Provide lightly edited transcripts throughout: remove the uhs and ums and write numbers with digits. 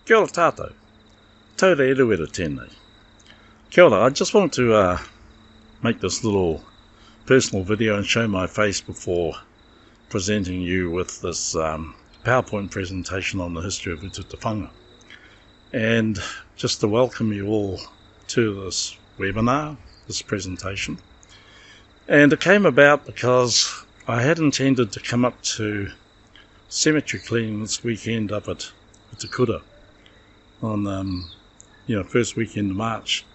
Kia ora tātou. Taure eruera tēnei. Kia ora, I just wanted to make this little personal video and show my face before presenting you with this PowerPoint presentation on the history of Utatewhanga. And just to welcome you all to this webinar, this presentation. And it came about because I had intended to come up to cemetery cleaning this weekend up at Utakura on first weekend of March,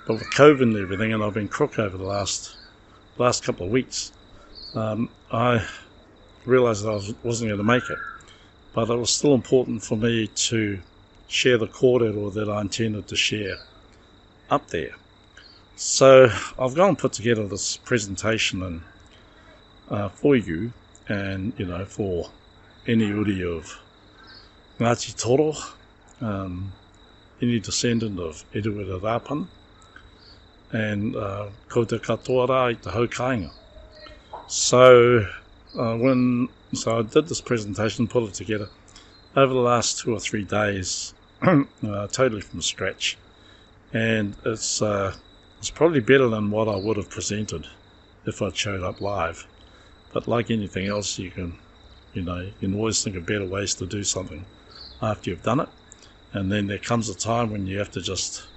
but with COVID and everything, and I've been crook over the last couple of weeks, I realised that I wasn't going to make it, but it was still important for me to share the kōrero that I intended to share up there. So I've gone and put together this presentation and for you, and for any uri of Ngati Toro, any descendant of Eruera Rāpana, and ko te katoa rā i te Hokianga. So I did this presentation, put it together over the last 2 or 3 days, totally from scratch, and it's probably better than what I would have presented if I'd showed up live. But like anything else, you can always think of better ways to do something after you've done it, and then there comes a time when you have to just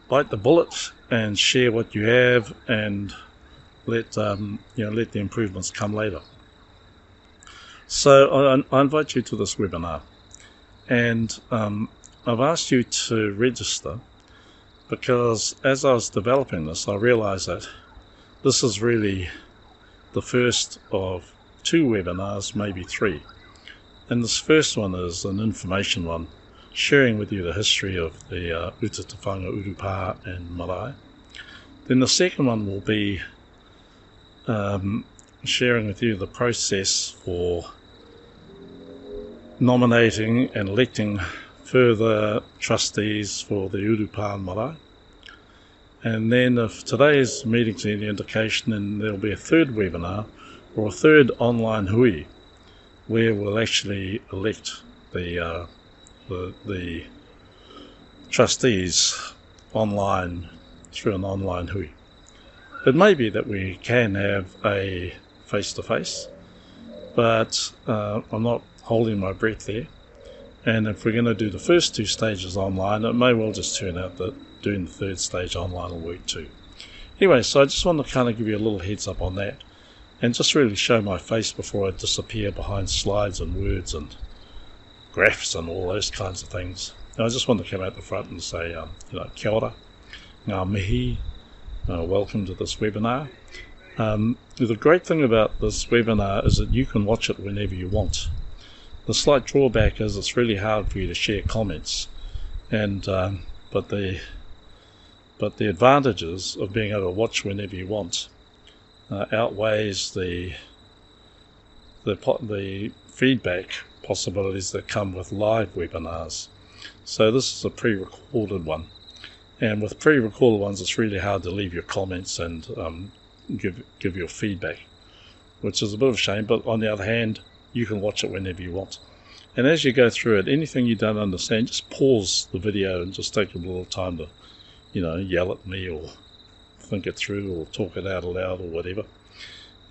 bite the bullet and share what you have and let the improvements come later. So I invite you to this webinar, and I've asked you to register because as I was developing this, I realized that this is really the first of 2 webinars, maybe 3. And this first one is an information one, sharing with you the history of the Utatewhanga Urupa and Marae. Then the second one will be sharing with you the process for nominating and electing further trustees for the Urupa and Marae. And then if today's meeting's any indication, then there'll be a third webinar or a third online hui where we'll actually elect the trustees online through an online hui. It may be that we can have a face-to-face, but I'm not holding my breath there. And if we're going to do the first 2 stages online, it may well just turn out that doing the third stage online will work too. Anyway, so I just want to kind of give you a little heads up on that, and just really show my face before I disappear behind slides and words and graphs and all those kinds of things. And I just want to come out the front and say, kia ora, ngā mihi, welcome to this webinar. The great thing about this webinar is that you can watch it whenever you want. The slight drawback is it's really hard for you to share comments, and but the advantages of being able to watch whenever you want outweighs the feedback possibilities that come with live webinars. So this is a pre-recorded one, and with pre-recorded ones it's really hard to leave your comments and give your feedback, which is a bit of a shame, but on the other hand, you can watch it whenever you want. And as you go through it, anything you don't understand, just pause the video and just take a little time to yell at me or think it through or talk it out aloud or whatever.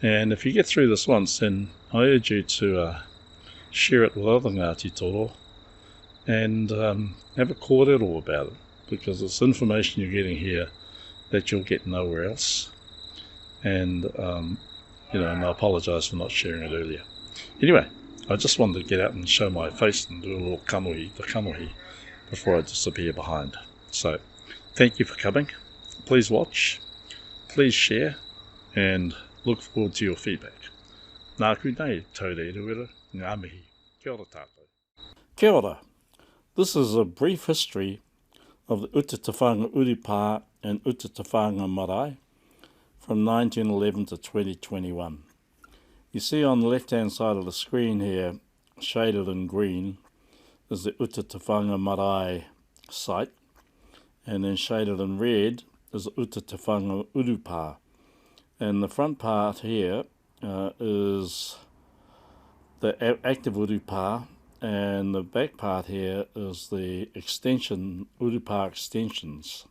And if you get through this once, then I urge you to share it with other Ngati Toro and have a kōrero about it, because it's information you're getting here that you'll get nowhere else. And and I apologise for not sharing it earlier. Anyway, I just wanted to get out and show my face and do a little kamuhi before I disappear behind. So thank you for coming. Please watch, please share, and look forward to your feedback. Nāku nei, taure eruera, ngā mihi. Kia ora tātou. Kia ora. This is a brief history of the Utatewhanga Urupa and Utatewhanga Marae from 1911 to 2021. You see on the left-hand side of the screen here, shaded in green, is the Utatewhanga Marae site, and then shaded in red is the Utatewhanga Urupa. And the front part here is the active Urupa, and the back part here is the extension, Urupa extensions,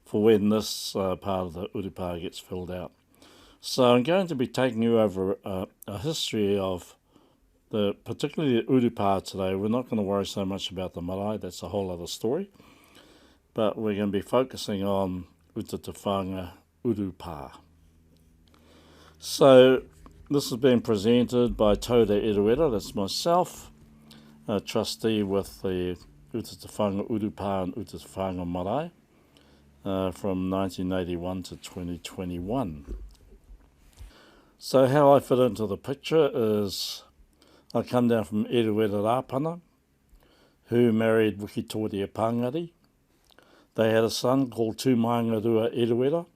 for when this part of the Urupa gets filled out. So I'm going to be taking you over a history of particularly the Urupa today. We're not going to worry so much about the marae, that's a whole other story, but we're going to be focusing on Utatewhanga Urupa. So this has been presented by Tauda Eruera, that's myself, a trustee with the Utatewhanga Urupa and Utatewhanga Marae from 1981 to 2021. So how I fit into the picture is I come down from Eruera Rapana, who married Wikitoria Pangari. They had a son called Tūmaingarua Eruera,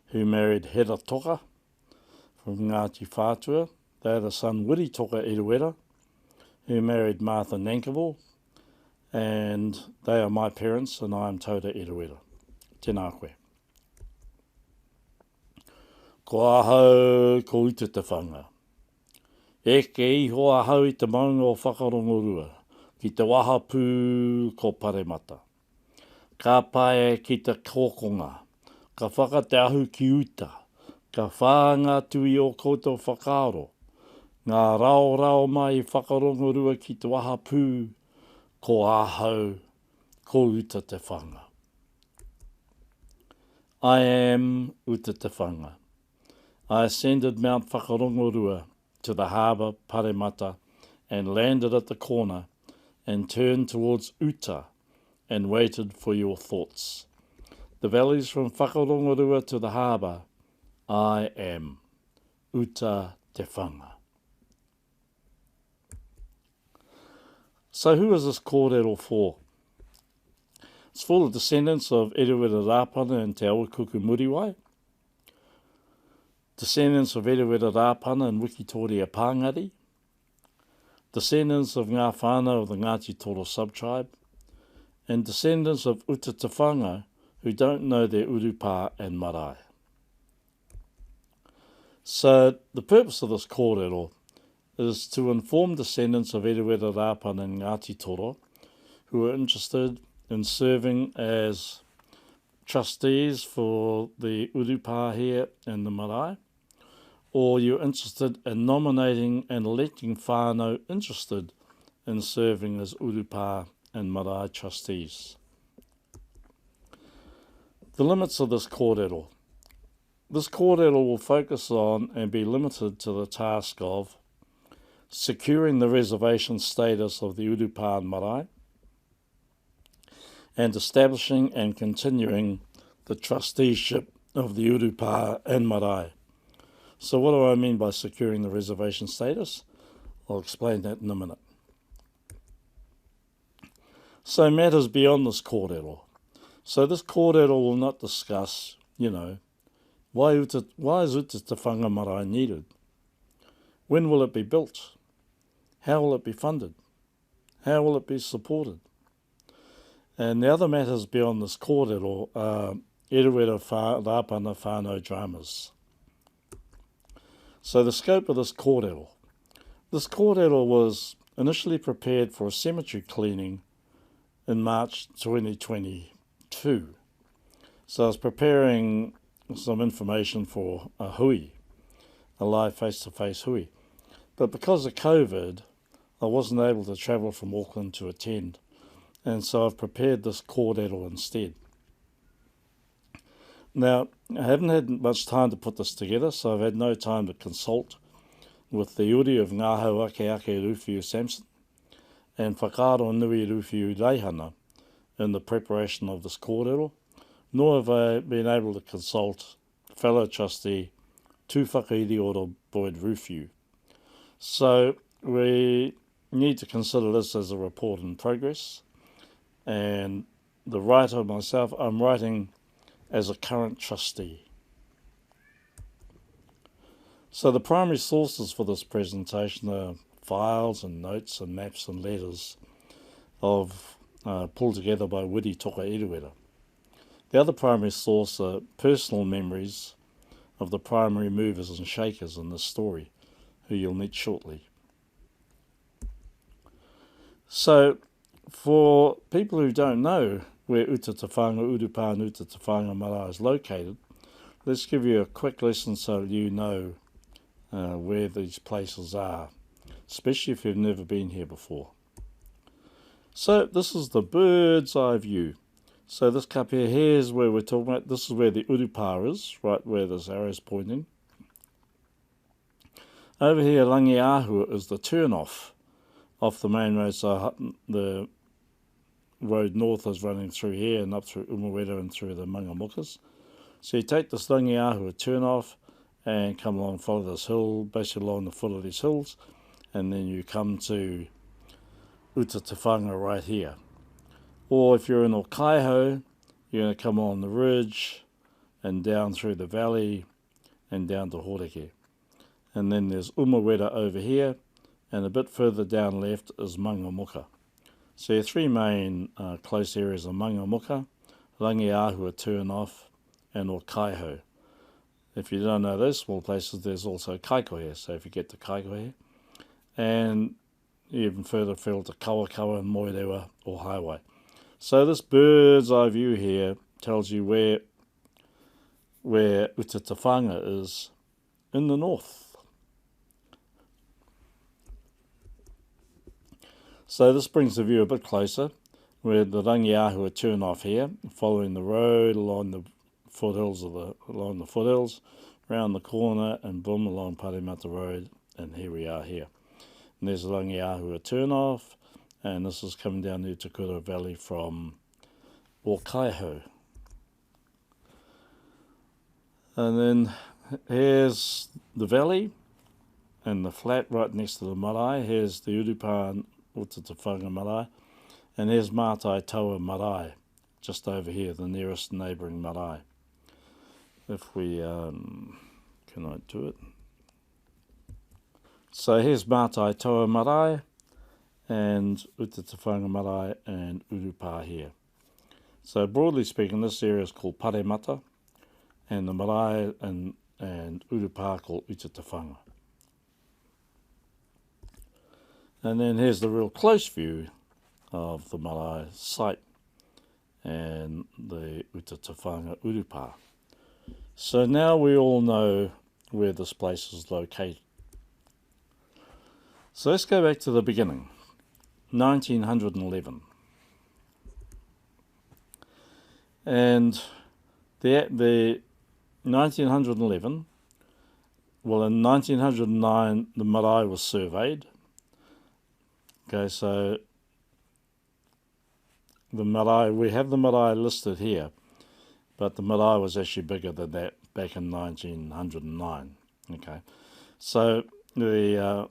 who married Hera Toka from Ngati Toro. They had a son Wiri Toka Eruera, who married Martha Nankivell, and they are my parents, and I am Tauda Eruera. Tēnā koe. Ko ahau ko Utatewhanga. Eke iho ahau I te maunga o whakarongorua, ki te waha pū ko Paremata. Ka pae ki te kōkonga, ka whakate ahu ki uta, ka whāanga tui o koutou whakaaro, ngā rao mai whakarongorua ki te waha pū ko ahau ko Utatewhanga. I am Utatewhanga. I ascended Mount Whakarongorua to the harbour, Paremata, and landed at the corner and turned towards Uta and waited for your thoughts. The valleys from Whakarongorua to the harbour, I am Utatewhanga. So who is this kōrero for? It's for the descendants of Eruera Rapana and Te Awakuku Muriwai, descendants of Eruera Rapana and Wikitoria Pangari, descendants of ngā whānau of the Ngati Toro subtribe, and descendants of Utatewhanga who don't know their Urupa and Marae. So the purpose of this kōrero is to inform descendants of Eruera Rapana and Ngati Toro who are interested in serving as trustees for the Urupa here and the Marae, or you're interested in nominating and electing whānau interested in serving as Urupa and Marae trustees. The limits of this kōrero. This kōrero will focus on and be limited to the task of securing the reservation status of the Urupa and Marae, and establishing and continuing the trusteeship of the Urupa and Marae. So what do I mean by securing the reservation status? I'll explain that in a minute. So matters beyond this kōrero. So this kōrero will not discuss, why is Utatewhanga Marae needed? When will it be built? How will it be funded? How will it be supported? And the other matters beyond this kōrero are Eruera Rapana whānau dramas. So the scope of this kōrero. This kōrero was initially prepared for a cemetery cleaning in March 2022. So I was preparing some information for a hui, a live face-to-face hui. But because of COVID, I wasn't able to travel from Auckland to attend. And so I've prepared this kōrero instead. Now, I haven't had much time to put this together, so I've had no time to consult with the uri of Ngāhau Ake Rūwhiu Samson and Whakaaro Nui Rūwhiu Reihana in the preparation of this kōrero, nor have I been able to consult fellow trustee Tūwhakairiora Boyd Rūwhiu. So we need to consider this as a report in progress. And the writer myself, I'm writing as a current trustee. So the primary sources for this presentation are files and notes and maps and letters pulled together by Wiri Toka Eruera. The other primary source are personal memories of the primary movers and shakers in this story, who you'll meet shortly. So, for people who don't know where Utatewhanga, Urupa and Utatewhanga Marae is located, let's give you a quick lesson so you know where these places are, especially if you've never been here before. So this is the bird's eye view. So this kapia here is where we're talking about. This is where the Urupa is, right where this arrow is pointing. Over here, Rangiahua is the turn-off the main road. So the road north is running through here and up through Umawera and through the Mangamukas. So you take this Rangiahua turn-off and come along, follow this hill, basically along the foot of these hills, and then you come to Utatewhanga right here. Or if you're in Okaiho, you're going to come on the ridge and down through the valley and down to Horeke. And then there's Umawera over here, and a bit further down left is Mangamuka. So your three main close areas are Mangamuka, Rangiahua turn-off, and Okaiho. If you don't know those small places, there's also Kaikohe, so if you get to Kaikohe, and even further afield to Kawakawa and Moerewa or Highway. So this bird's eye view here tells you where Utatewhanga is in the north. So this brings the view a bit closer, where the Rangiahua turn off here, following the road along the foothills round the corner and boom along Paremata Road, and here we are here. And there's the Rangiahua turn off, and this is coming down the Utakura Valley from Okaiho. And then here's the valley and the flat right next to the marae. Here's the Urupa and Utatewhanga Marae, and here's Utatewhanga Marae, just over here, the nearest neighbouring marae. If we, can I do it? So here's Utatewhanga Marae and Utatewhanga Marae and Urupa here. So broadly speaking, this area is called Paremata, and the marae and Urupa called Utatewhanga. And then here's the real close view of the marae site and the Utatewhanga Urupa. So now we all know where this place is located. So let's go back to the beginning, 1911. And the 1911, well, in 1909 the marae was surveyed. Okay, so the marae, we have the marae listed here, but the marae was actually bigger than that back in 1909. Okay, so the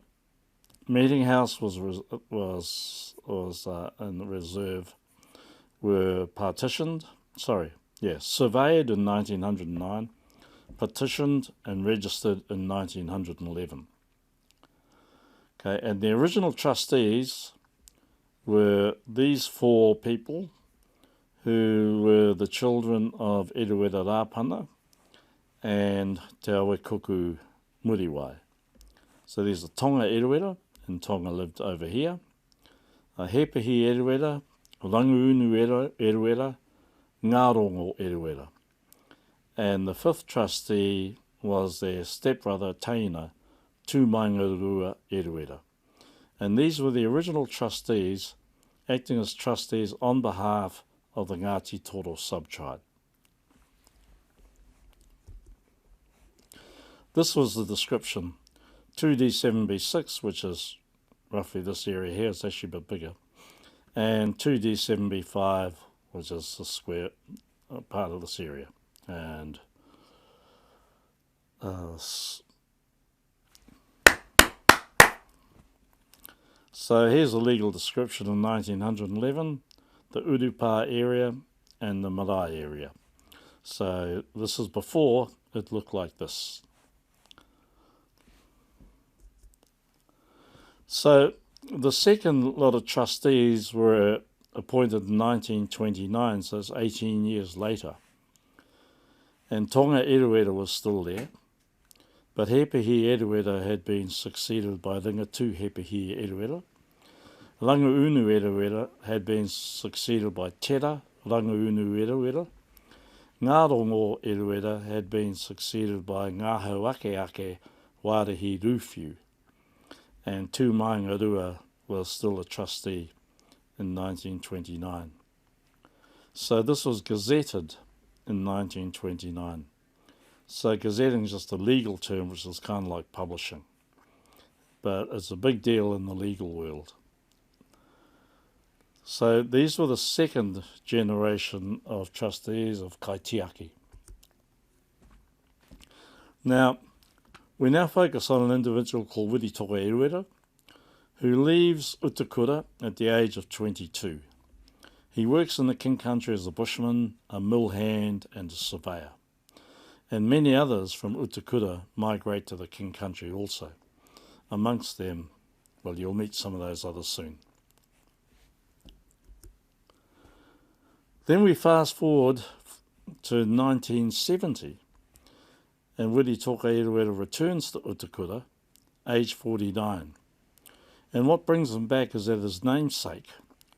meeting house was in the reserve were surveyed in 1909, petitioned and registered in 1911. Okay, and the original trustees were these four people who were the children of Eruera Rapana and Te Awe Kuku Muriwai. So there's the Tonga Eruera, and Tonga lived over here. Hepehi Eruera, Ranguunu Eruera, Ngarongo Eruera. And the fifth trustee was their stepbrother Taina, Tūmaingarua Eruera. And these were the original trustees acting as trustees on behalf of the Ngati Toro subtribe. This was the description. 2D7B6, which is roughly this area here, it's actually a bit bigger, and 2D7B5, which is the square part of this area. And so here's a legal description in 1911, the Urupa area and the marae area. So this is before it looked like this. So the second lot of trustees were appointed in 1929, so it's 18 years later. And Tonga Eruera was still there, but Hepehi Eruera had been succeeded by Ringatu Hepehi Eruera. Rangaunu Erawera had been succeeded by Tera Rangaunu Erawera. Ngārongo Erawera had been succeeded by Ngāhau Ake Ake Wārehi Rūwhiu, and Tū Maunga was still a trustee in 1929. So this was gazetted in 1929. So gazetting is just a legal term, which is kind of like publishing, but it's a big deal in the legal world. So these were the second generation of trustees of Kaitiaki. Now, we now focus on an individual called Utatewhanga Marae, who leaves Utakura at the age of 22. He works in the King Country as a bushman, a mill hand and a surveyor. And many others from Utakura migrate to the King Country also. Amongst them, well, you'll meet some of those others soon. Then we fast forward to 1970, and Utatewhanga Marae returns to Utakura, age 49. And what brings him back is that his namesake,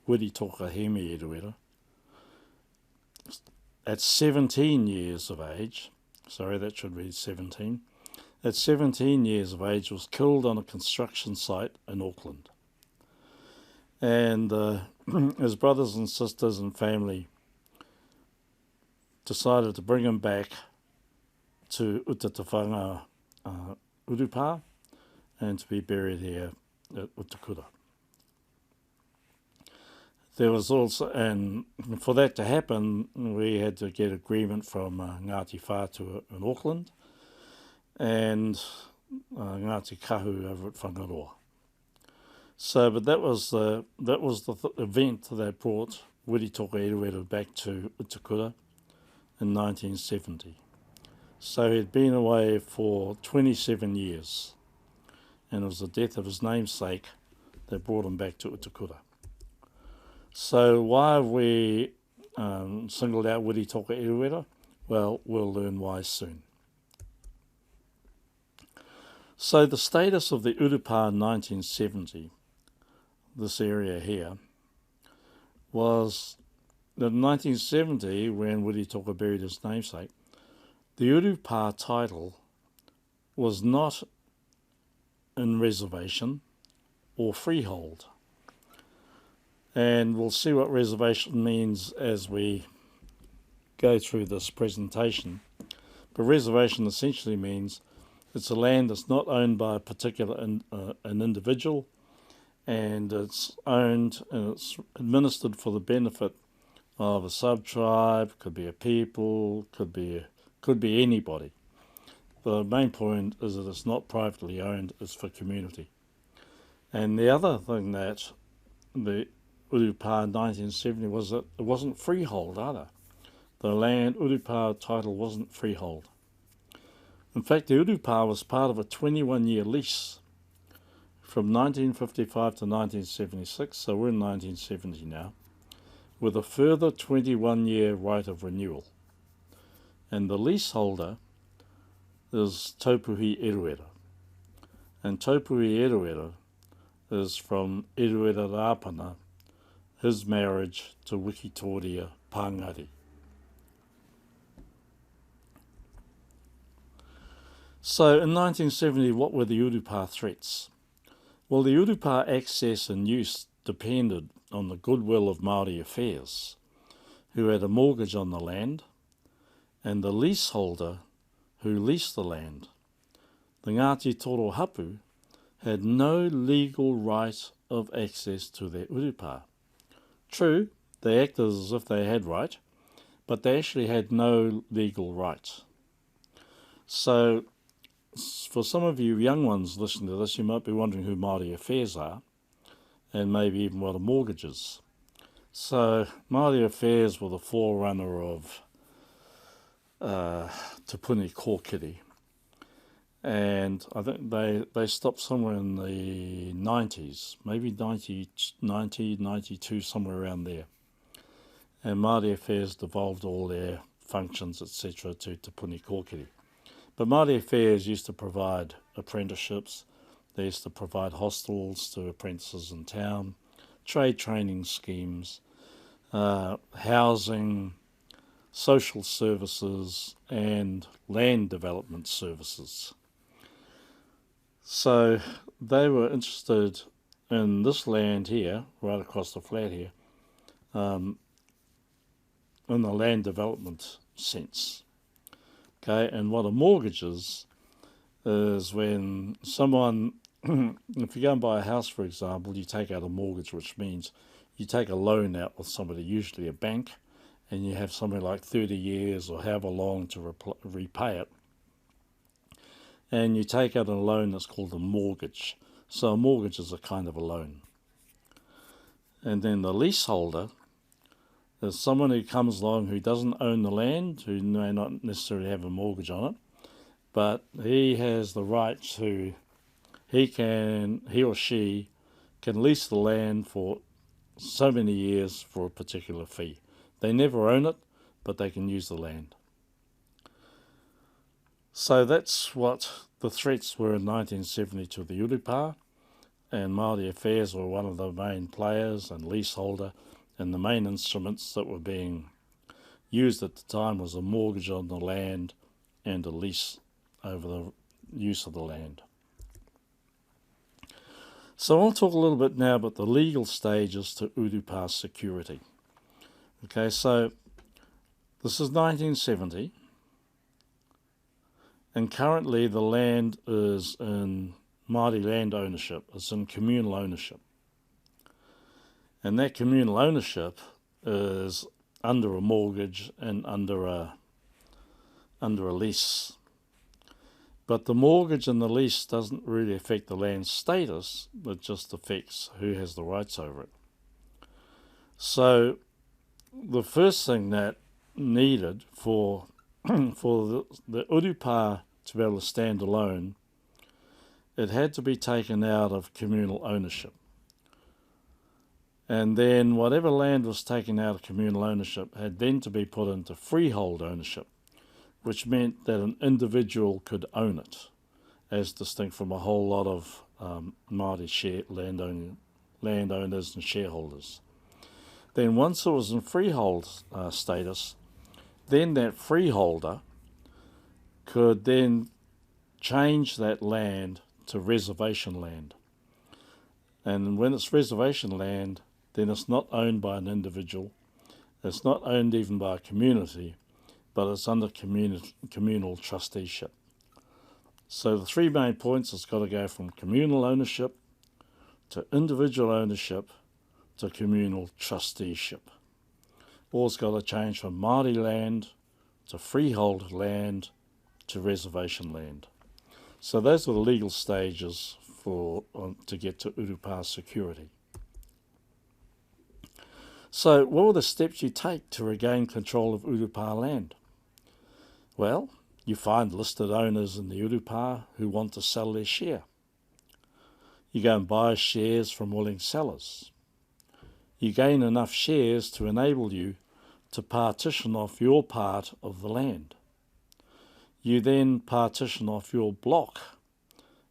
Utatewhanga Marae, at 17 years of age, sorry, that should read 17, at 17 years of age was killed on a construction site in Auckland. And his brothers and sisters and family decided to bring him back to Utatewhanga Urupa and to be buried here at Utakura. There was also, and for that to happen, we had to get agreement from Ngati Whātua in Auckland and Ngati Kahu over at Whangaroa. So, but that was the event that brought Utatewhanga Marae back to Utakura in 1970. So he'd been away for 27 years, and it was the death of his namesake that brought him back to Utakura. So why have we singled out Utatewhanga Marae? Well, we'll learn why soon. So the status of the Urupa in 1970, this area here, was that in 1970, when Utatewhanga buried his namesake, the Urupa title was not in reservation or freehold. And we'll see what reservation means as we go through this presentation. But reservation essentially means it's a land that's not owned by a particular an individual, and it's owned and it's administered for the benefit of a subtribe, could be a people, could be anybody. The main point is that it's not privately owned, it's for community. And the other thing that the Urupa in 1970 was that it wasn't freehold either. The land Urupa title wasn't freehold. In fact, the Urupa was part of a 21-year lease from 1955 to 1976, so we're in 1970 now, with a further 21-year right of renewal. And the leaseholder is Taupuhi Eruera. And Taupuhi Eruera is from Eruera Rāpana, his marriage to Wikitoria Pāngari. So in 1970, what were the Urupa threats? Well, the Urupa access and use depended on the goodwill of Māori affairs, who had a mortgage on the land, and the leaseholder who leased the land. The Ngati Toro hapu had no legal right of access to their Urupa. True, they acted as if they had right, but they actually had no legal right. So, for some of you young ones listening to this, you might be wondering who Māori affairs are, and maybe even what a mortgage is. So, Māori affairs were the forerunner of Te Puni Kōkiri, and I think they stopped somewhere in the 90s, maybe 90, 92, somewhere around there. And Māori affairs devolved all their functions, etc., to Te Puni Kōkiri. But Māori affairs used to provide apprenticeships, they used to provide hostels to apprentices in town, trade training schemes, housing, social services, and land development services. So they were interested in this land here, right across the flat here, in the land development sense. Okay, and what a mortgage is when someone, if you go and buy a house, for example, you take out a mortgage, which means you take a loan out with somebody, usually a bank, and you have something like 30 years or however long to repay it. And you take out a loan that's called a mortgage. So a mortgage is a kind of a loan. And then the leaseholder is someone who comes along who doesn't own the land, who may not necessarily have a mortgage on it, but he has the right to, he or she can lease the land for so many years for a particular fee. They never own it, but they can use the land. So that's what the threats were in 1970 to the Urupa, and Māori Affairs were one of the main players and leaseholder, and the main instruments that were being used at the time was a mortgage on the land and a lease over the use of the land. So I'll talk a little bit now about the legal stages to Urupa security. Okay, so this is 1970, and currently the land is in Māori land ownership. It's in communal ownership. And that communal ownership is under a mortgage and under a lease. But the mortgage and the lease doesn't really affect the land status, it just affects who has the rights over it. So the first thing that needed for the Urupa to be able to stand alone, it had to be taken out of communal ownership. And then whatever land was taken out of communal ownership had then to be put into freehold ownership, which meant that an individual could own it, as distinct from a whole lot of Māori landowners and shareholders. Then once it was in freehold status, then that freeholder could then change that land to reservation land. And when it's reservation land, then it's not owned by an individual, it's not owned even by a community, but it's under communal trusteeship. So the three main points, it's got to go from communal ownership to individual ownership to communal trusteeship. Or it's got to change from Māori land to freehold land to reservation land. So those are the legal stages to get to Urupa security. So what were the steps you take to regain control of Urupa land? Well, you find listed owners in the Urupa who want to sell their share. You go and buy shares from willing sellers. You gain enough shares to enable you to partition off your part of the land. You then partition off your block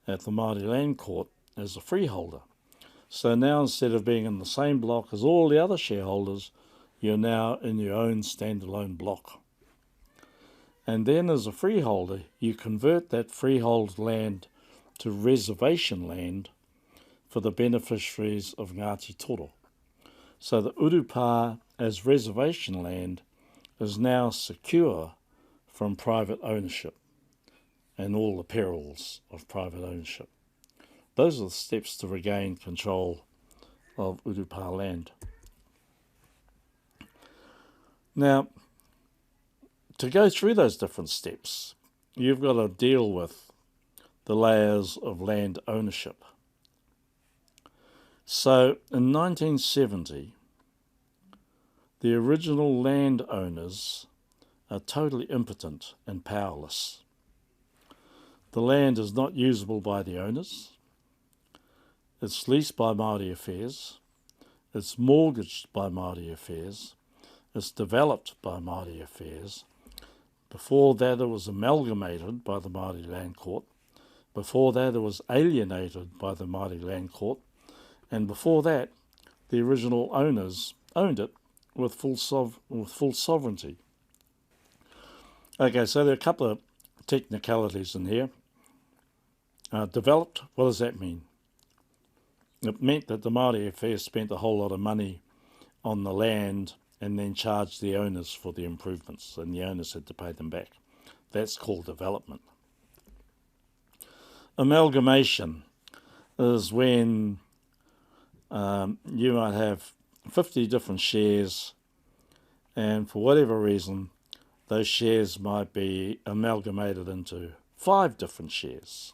at the Māori Land Court as a freeholder. So now instead of being in the same block as all the other shareholders, you're now in your own standalone block. And then as a freeholder, you convert that freehold land to reservation land for the beneficiaries of Ngati Toro. So the Urupa as reservation land is now secure from private ownership and all the perils of private ownership. Those are the steps to regain control of Urupa land. Now, to go through those different steps, you've got to deal with the layers of land ownership. So in 1970, the original landowners are totally impotent and powerless. The land is not usable by the owners. It's leased by Māori Affairs. It's mortgaged by Māori Affairs. It's developed by Māori Affairs. Before that, it was amalgamated by the Māori Land Court. Before that, it was alienated by the Māori Land Court. And before that, the original owners owned it with full sovereignty. Okay, so there are a couple of technicalities in here. Developed, what does that mean? It meant that the Māori Affairs spent a whole lot of money on the land and then charged the owners for the improvements, and the owners had to pay them back. That's called development. Amalgamation is when you might have 50 different shares, and for whatever reason, those shares might be amalgamated into 5 different shares,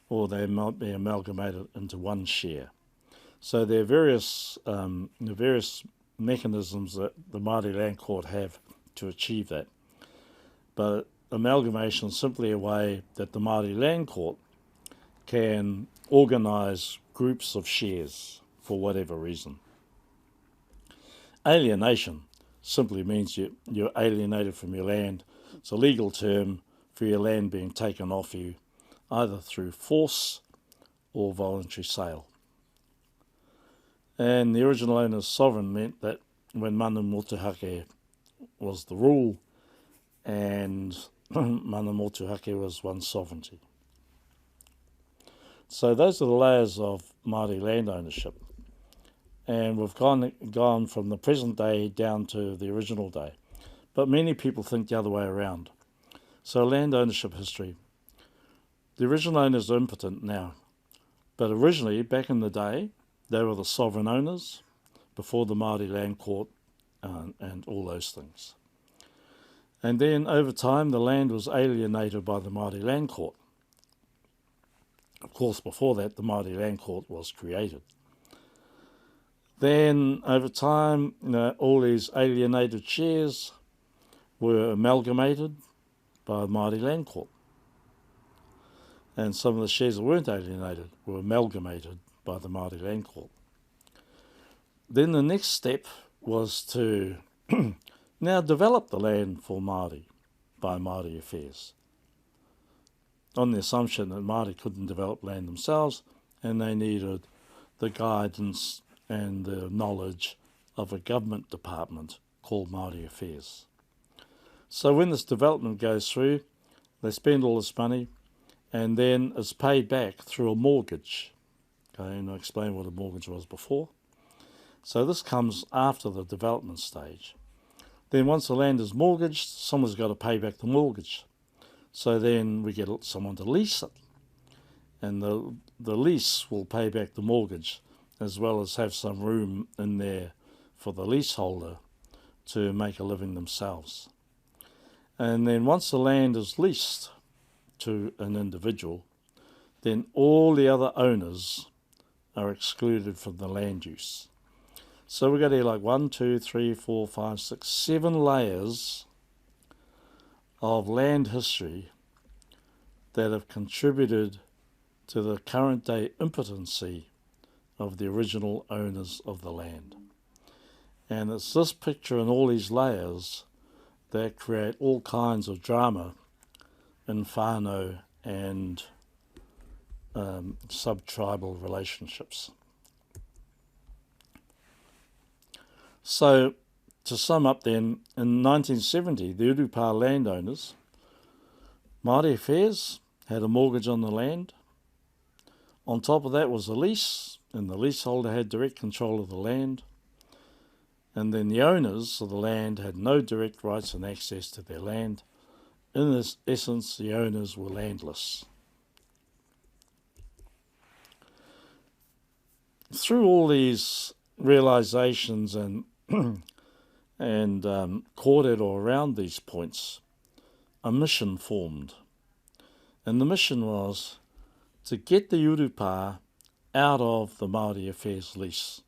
or they might be amalgamated into one share. So there are various mechanisms that the Māori Land Court have to achieve that. But amalgamation is simply a way that the Māori Land Court can organise groups of shares for whatever reason. Alienation simply means you're alienated from your land. It's a legal term for your land being taken off you, either through force or voluntary sale. And the original owner's sovereign meant that when mana motuhake was the rule, and mana motuhake was one's sovereignty. So those are the layers of Māori land ownership. And we've gone from the present day down to the original day. But many people think the other way around. So land ownership history. The original owners are impotent now. But originally, back in the day, they were the sovereign owners before the Māori Land Court and all those things. And then over time, the land was alienated by the Māori Land Court. Of course, before that, the Māori Land Court was created. Then, over time, all these alienated shares were amalgamated by the Māori Land Court. And some of the shares that weren't alienated were amalgamated by the Māori Land Court. Then the next step was to now develop the land for Māori by Māori Affairs, on the assumption that Māori couldn't develop land themselves and they needed the guidance and the knowledge of a government department called Māori Affairs. So when this development goes through, they spend all this money and then it's paid back through a mortgage. Okay, and I'll explain what a mortgage was before. So this comes after the development stage. Then once the land is mortgaged, someone's got to pay back the mortgage. So then we get someone to lease it. And the lease will pay back the mortgage, as well as have some room in there for the leaseholder to make a living themselves. And then once the land is leased to an individual, then all the other owners are excluded from the land use. So we've got here like 1, 2, 3, 4, 5, 6, 7 layers of land history that have contributed to the current day impotency of the original owners of the land. And it's this picture and all these layers that create all kinds of drama in whānau and subtribal relationships. So, to sum up then, in 1970, the Urupa landowners, Māori Affairs, had a mortgage on the land. On top of that was a lease, and the leaseholder had direct control of the land. And then the owners of the land had no direct rights and access to their land. In this essence, the owners were landless. Through all these realizations and courted or around these points, a mission formed. And the mission was to get the Urupa out of the Māori Affairs lease.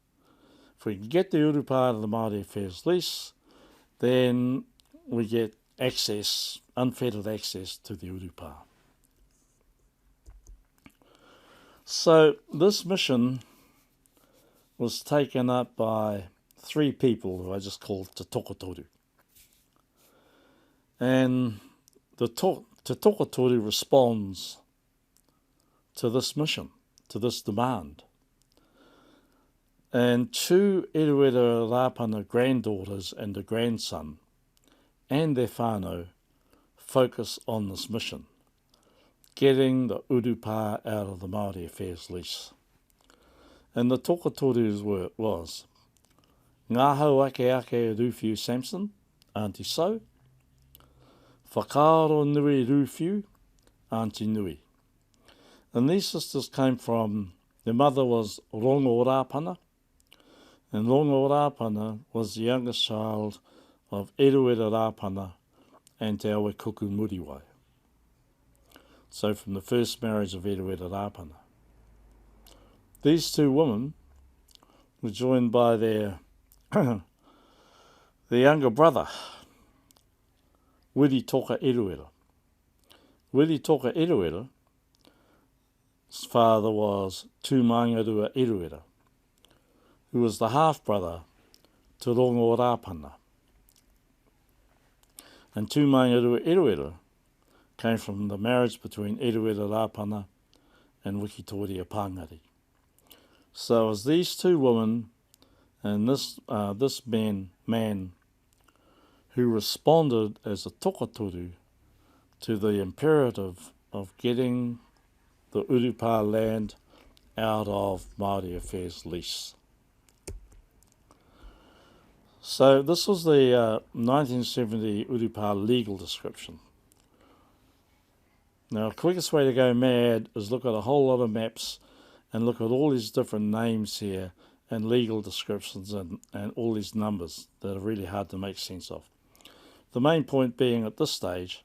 If we can get the Urupa out of the Māori Affairs lease, then we get access, unfettered access to the Urupa. So this mission was taken up by 3 people who I just called Te Tokotoru. And the Te Tokotoru responds to this mission, to this demand. And two Eruera Rapana granddaughters and a grandson and their whānau focus on this mission, getting the Urupa out of the Māori affairs lease. And the tokatoru's word was, Ngā hau ake ake Rūwhiu Samson, Auntie So, Whakaaro nui Rūwhiu, Auntie Nui. And these sisters came from, their mother was Rongo Rapana, and Rongo Rapana was the youngest child of Eruera Rapana and Te Awe Kuku Muriwai. So from the first marriage of Eruera Rapana. These two women were joined by their younger brother, Wiri Toka Eruera. Wiri Toka Eruera's father was Tūmangarua Eruera, who was the half-brother to Rongo Rapana. And Tūmangarua Eruera came from the marriage between Eruera Rapana and Wikitoria Pāngari. So as these two women and this man who responded as a tokatoru to the imperative of getting the Urupa land out of Māori affairs lease. So this was the 1970 Urupa legal description. Now, the quickest way to go mad is look at a whole lot of maps and look at all these different names here and legal descriptions and all these numbers that are really hard to make sense of. The main point being at this stage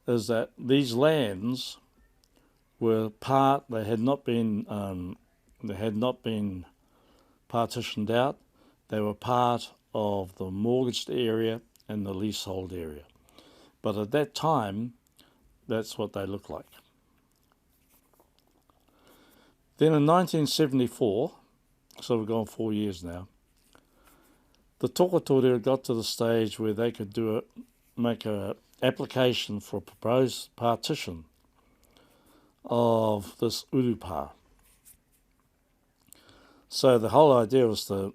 is that these lands were part, they had not been partitioned out, they were part of the mortgaged area and the leasehold area. But at that time, that's what they looked like. Then in 1974, so we've gone 4 years now, the tokatoru got to the stage where they could make an application for a proposed partition of this Urupa. So the whole idea was to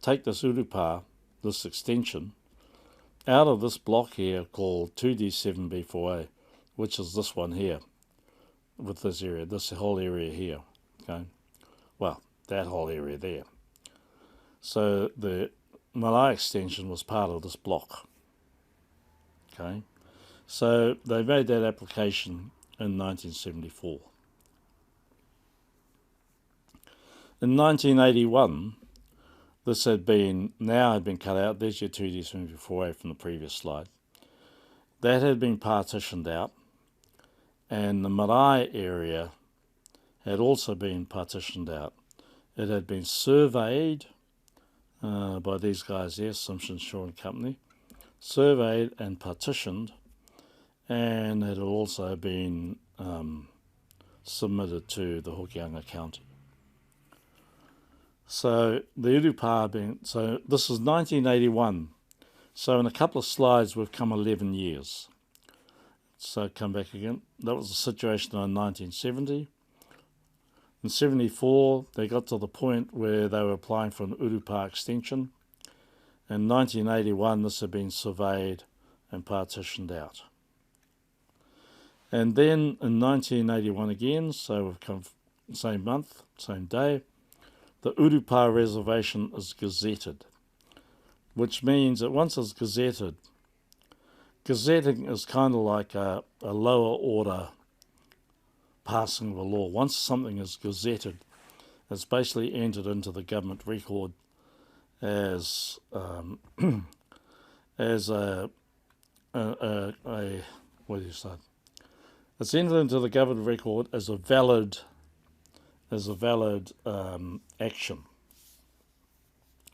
take this Urupa, this extension, out of this block here called 2D7B4A, which is this one here, with this area, this whole area here, okay? Well, that whole area there. So the Marae extension was part of this block, okay? So they made that application in 1974. In 1981, this had been cut out. There's your 2D7B4A from the previous slide. That had been partitioned out, and the Marae area had also been partitioned out. It had been surveyed by these guys here, Simpson Shaw and Company, surveyed and partitioned, and it had also been submitted to the Hokianga County. So the Urupa so this is 1981. So in a couple of slides we've come 11 years. So come back again. That was the situation in 1970. In 74 they got to the point where they were applying for an Urupa extension. In 1981 this had been surveyed and partitioned out. And then in 1981 again, so we've come same month, same day, the Urupa reservation is gazetted, which means that once it's gazetted, gazetting is kind of like a lower order passing of a law. Once something is gazetted, it's basically entered into the government record as a what do you say? It's entered into the government record as a valid action.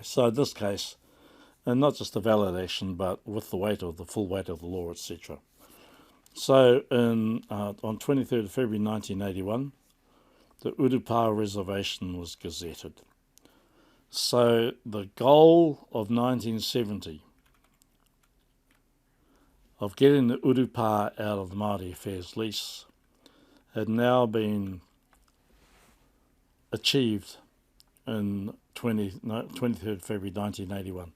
So in this case, and not just a valid action, but with the full weight of the law, etc. So on 23rd of February 1981, the Urupa reservation was gazetted. So the goal of 1970 of getting the Urupa out of the Māori affairs lease had now been achieved in 23rd February 1981.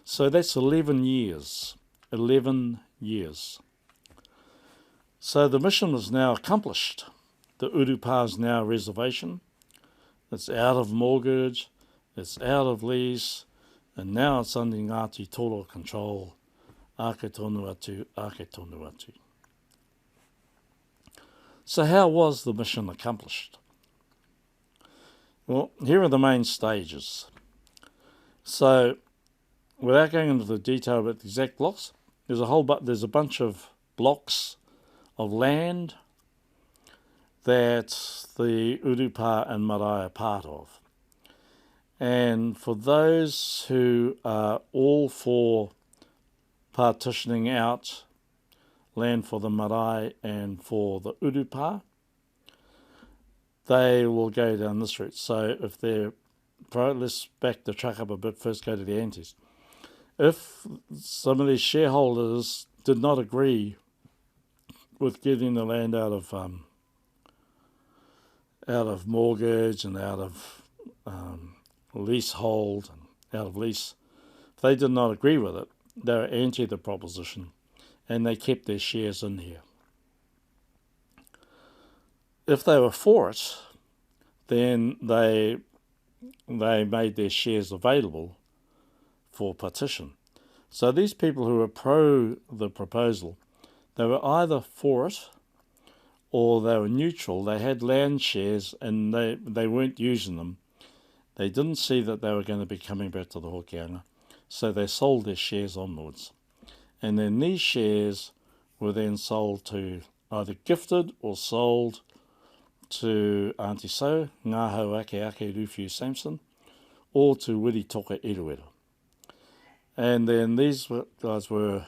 So that's 11 years. 11 years. So the mission was now accomplished. The Urupa is now a reservation. It's out of mortgage. It's out of lease. And now it's under Ngati Toro control. Ake tonu atu, ake tonu atu. So how was the mission accomplished? Well, here are the main stages. So, without going into the detail about the exact blocks, there's a bunch of blocks of land that the Urupa and Marae are part of. And for those who are all for partitioning out land for the Marae and for the Urupa, they will go down this route. So if let's back the truck up a bit, first go to the antes. If some of these shareholders did not agree with getting the land out of mortgage and out of leasehold and out of lease, if they did not agree with it, they were anti the proposition and they kept their shares in here. If they were for it, then they made their shares available for partition. So these people who were pro the proposal, they were either for it or they were neutral. They had land shares and they weren't using them. They didn't see that they were going to be coming back to the Hokianga, so they sold their shares onwards. And then these shares were then sold to, either gifted or sold to Auntie So, Ngāhau Ake Ake Rufus Sampson, or to Wiri Toka Eruera. And then these guys were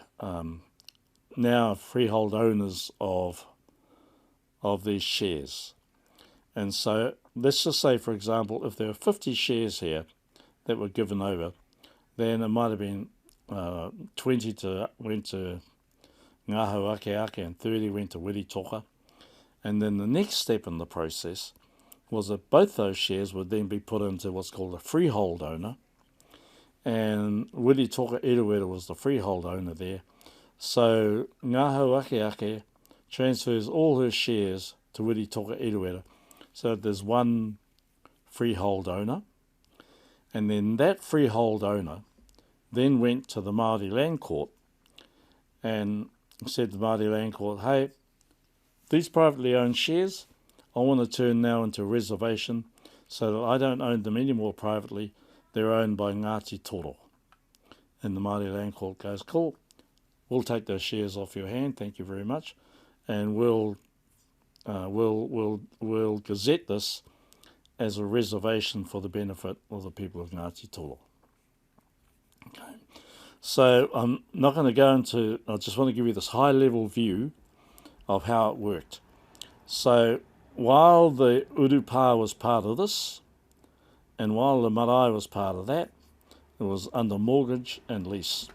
now freehold owners of these shares. And so let's just say, for example, if there were 50 shares here that were given over, then it might have been 20 went to Ngāhau Ake Ake and 30 went to Wiri Toka. And then the next step in the process was that both those shares would then be put into what's called a freehold owner. And Wiri Toka Eruera was the freehold owner there. So Ngāhau Ake Ake transfers all her shares to Wiri Toka Eruera. So there's one freehold owner. And then that freehold owner then went to the Māori Land Court and said to the Māori Land Court, hey, these privately owned shares, I want to turn now into a reservation so that I don't own them anymore privately. They're owned by Ngati Toro. And the Māori Land Court goes, cool, we'll take those shares off your hand, thank you very much, and we'll gazette this as a reservation for the benefit of the people of Ngati Toro. Okay. So I'm not going to go into, I just want to give you this high-level view of how it worked. So while the Urupa was part of this, and while the Marae was part of that, it was under mortgage and lease.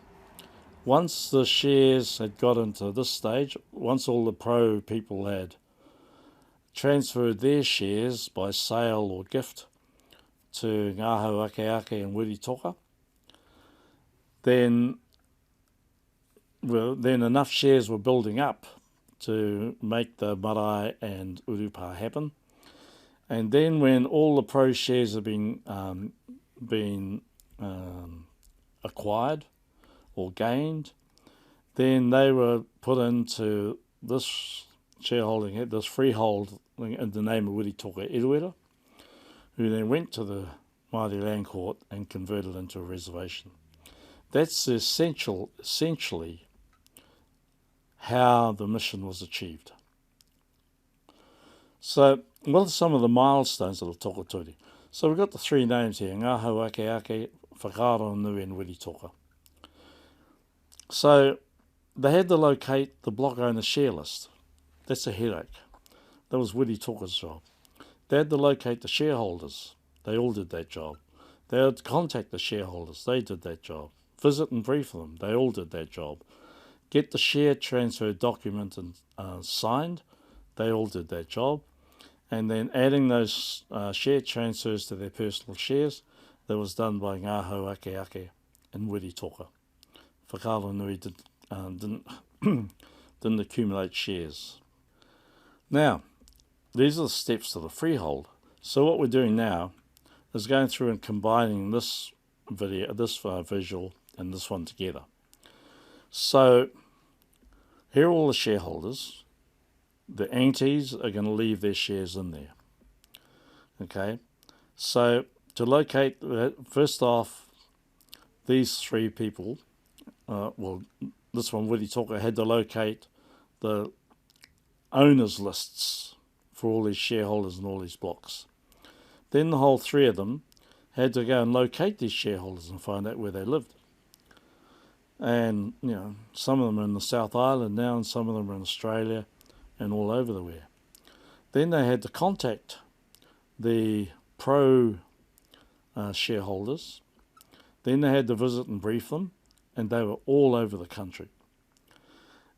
Once the shares had got into this stage, once all the pro people had transferred their shares by sale or gift to Ngāhau Ake Ake and Wiri Toka, then enough shares were building up to make the Marae and Urupa happen. And then when all the pro shares have been acquired or gained, then they were put into this shareholding, this freehold in the name of Wiri Toka Eruera, who then went to the Māori Land Court and converted into a reservation. That's essentially how the mission was achieved. So, what are some of the milestones of the Tokotori? So we've got the three names here, Ngāhau Ake Ake, Whakaaro Nui and Wiri Toka. So they had to locate the block owner share list. That's a headache. That was Wiri Toka's job. They had to locate the shareholders. They all did that job. They had to contact the shareholders. They did that job. Visit and brief them. They all did that job. Get the share transfer document and signed. They all did that job. and then adding those share transfers to their personal shares. That was done by Ngā Hau Ake Ake and Wiri Toka. Whakaaro Nui didn't accumulate shares. Now, these are the steps to the freehold. So what we're doing now is going through and combining this video, this visual, and this one together. So here are all the shareholders. The aunties are going to leave their shares in there. Okay, so to locate, first off, these three people, this one, Wiri Toka, had to locate the owners' lists for all these shareholders and all these blocks. Then the whole three of them had to go and locate these shareholders and find out where they lived. And, some of them are in the South Island now, and some of them are in Australia and all over the where. Then they had to contact the pro shareholders. Then they had to visit and brief them, and they were all over the country.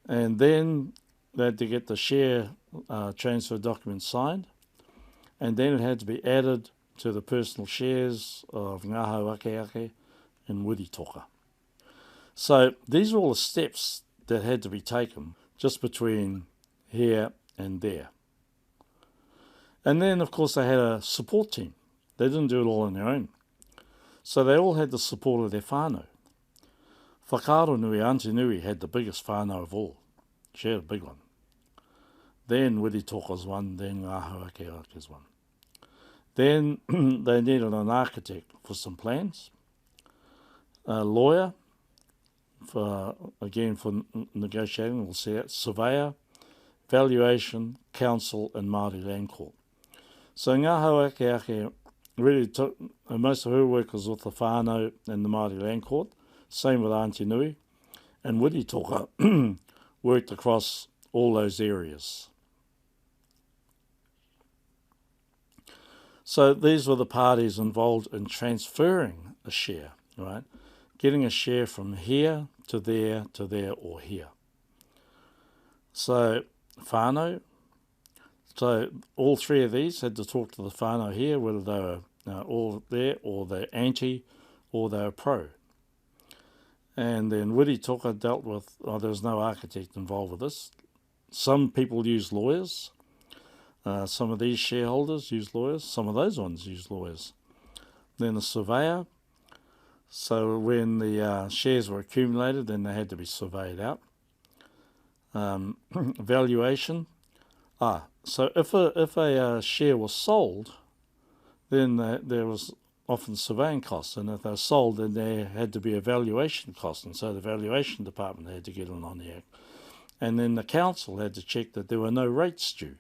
And then they had to get the share transfer document signed, and then it had to be added to the personal shares of Ngā Hau Ake Ake and Wiri Toka. So these are all the steps that had to be taken just between here and there. And then, of course, they had a support team. They didn't do it all on their own. So they all had the support of their whānau. Whakaaro Nui, Auntie Nui, had the biggest whānau of all. She had a big one. Then Wiri Toka's one, then Ngā Hau Ake Ake's one. Then they needed an architect for some plans, a lawyer, for negotiating, we'll see that, surveyor, valuation, council, and Māori Land Court. So Ngā Hau Ake Ake really took, most of her work was with the whānau and the Māori Land Court, same with Auntie Nui, and Wiri Toka worked across all those areas. So these were the parties involved in transferring a share, right? Getting a share from here, or here. So whānau, so all three of these had to talk to the whānau here, whether they were all there, or they're anti, or they're pro. And then Wiri Toka dealt with, there was no architect involved with this. Some people use lawyers. Some of these shareholders use lawyers. Some of those ones use lawyers. Then the surveyor. So when the shares were accumulated, then they had to be surveyed out. Valuation. So if a share was sold, then there was often surveying costs, and if they were sold, then there had to be a valuation cost, and so the valuation department had to get in on the act. And then the council had to check that there were no rates due,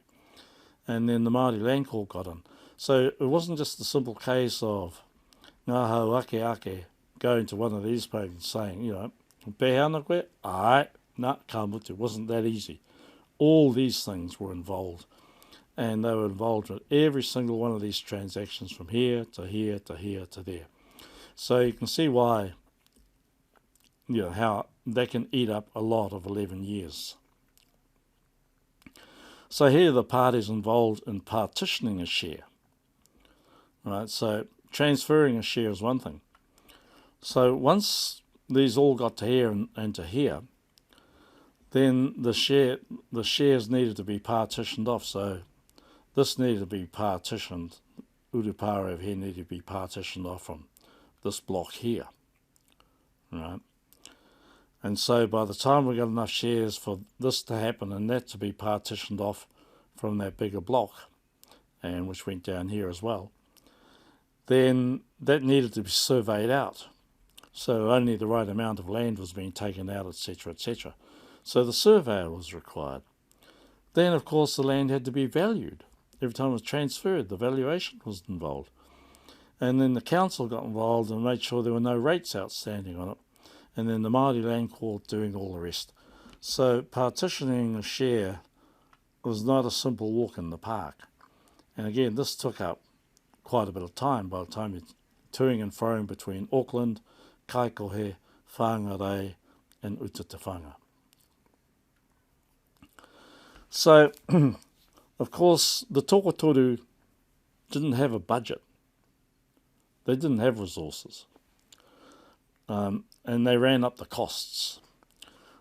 and then the Māori Land Court got in. So it wasn't just a simple case of Ngā Hau Ake Ake going to one of these papers saying, pehe ana koe? Ai, nā, ka mutu. It wasn't that easy. All these things were involved, and they were involved with every single one of these transactions from here to here to here to there. So you can see why, how they can eat up a lot of 11 years. So here are the parties involved in partitioning a share. Right, so transferring a share is one thing. So once these all got to here and to here, then the shares needed to be partitioned off. So this needed to be partitioned. Urupare over here needed to be partitioned off from this block here. Right. And so by the time we got enough shares for this to happen and that to be partitioned off from that bigger block, and which went down here as well, then that needed to be surveyed out. So only the right amount of land was being taken out, etc., etc. So the surveyor was required. Then, of course, the land had to be valued. Every time it was transferred, the valuation was involved. And then the council got involved and made sure there were no rates outstanding on it. And then the Māori Land Court doing all the rest. So partitioning a share was not a simple walk in the park. And again, this took up quite a bit of time by the time you're toing and froing between Auckland, Kaikohe, Whangarei and Utatewhanga. So Of course, the Tokatoru didn't have a budget. They didn't have resources. And they ran up the costs.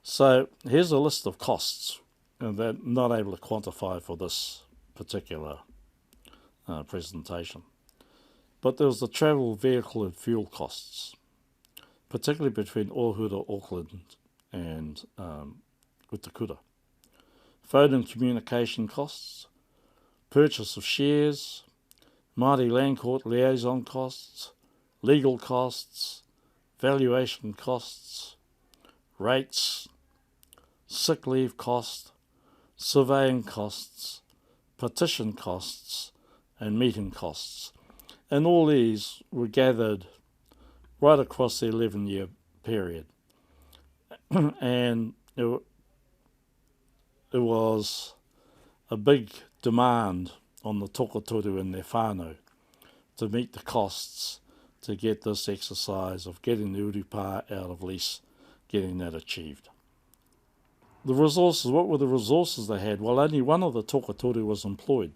So here's a list of costs that they're not able to quantify for this particular presentation. But there was the travel, vehicle and fuel costs, particularly between Ohura, Auckland and Utakura. Phone and communication costs, purchase of shares, Māori Land Court liaison costs, legal costs, valuation costs, rates, sick leave cost, surveying costs, petition costs, and meeting costs. And all these were gathered right across the 11-year period. And it was a big demand on the Tokatoru and their whānau to meet the costs to get this exercise of getting the urupā out of lease, getting that achieved. The resources, what were the resources they had? Well, only one of the Tokatoru was employed,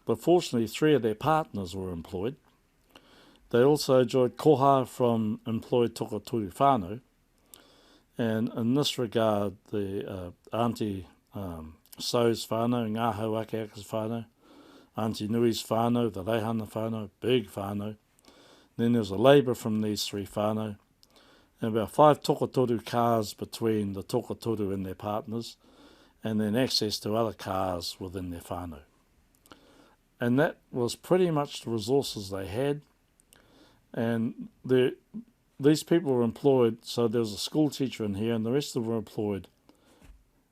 but fortunately 3 of their partners were employed. They also enjoyed koha from employed Tokatoru whānau, and in this regard, the Auntie So's whānau, Ngā Hauakeaka's whānau, Auntie Nui's whānau, the Reihana whānau, big whānau. Then there was a labour from these 3 whānau, and about 5 Tokatoru cars between the Tokatoru and their partners, and then access to other cars within their whānau. And that was pretty much the resources they had. And these people were employed, so there was a school teacher in here, and the rest of them were employed